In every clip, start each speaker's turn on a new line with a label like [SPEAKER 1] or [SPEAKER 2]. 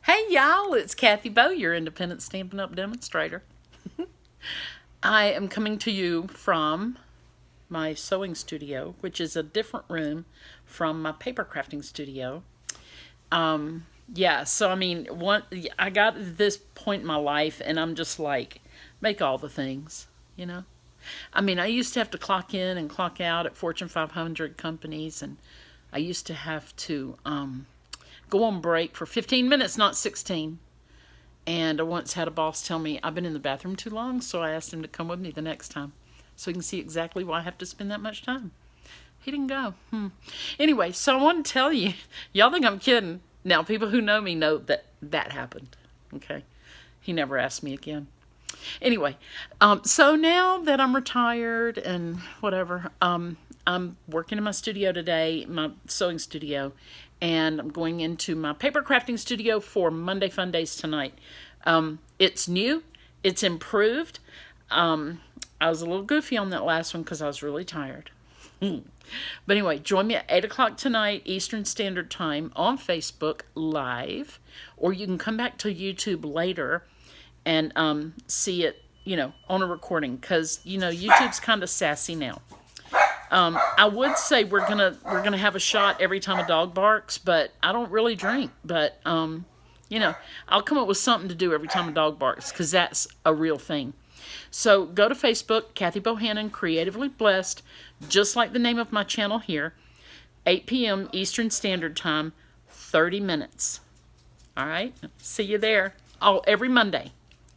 [SPEAKER 1] Hey y'all, it's Kathy Bowe, your independent Stampin' Up demonstrator. I am coming to you from my sewing studio, which is a different room from my paper crafting studio. So I mean, I got to this point in my life and I'm just like, make all the things, you know? I mean, I used to have to clock in and clock out at Fortune 500 companies, and I used to have to go on break for 15 minutes, not 16. And I once had a boss tell me I've been in the bathroom too long, so I asked him to come with me the next time so he can see exactly why I have to spend that much time. He didn't go. Anyway, so I want to tell you, y'all think I'm kidding. Now, people who know me know that that happened, okay? He never asked me again. Anyway, so now that I'm retired and whatever, I'm working in my studio today, my sewing studio, and I'm going into my paper crafting studio for Monday FUNdays tonight. It's new, it's improved. I was a little goofy on that last one because I was really tired. But anyway, join me at 8 o'clock tonight, Eastern Standard Time, on Facebook Live, or you can come back to YouTube later and see it, on a recording, because, YouTube's kind of sassy now. I would say we're gonna have a shot every time a dog barks, but I don't really drink. But I'll come up with something to do every time a dog barks, because that's a real thing. So go to Facebook, Kathy Bohannon, Creatively Blessed, just like the name of my channel here, 8 p.m. Eastern Standard Time, 30 minutes. All right, see you there. Oh, every Monday.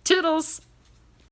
[SPEAKER 1] Toodles!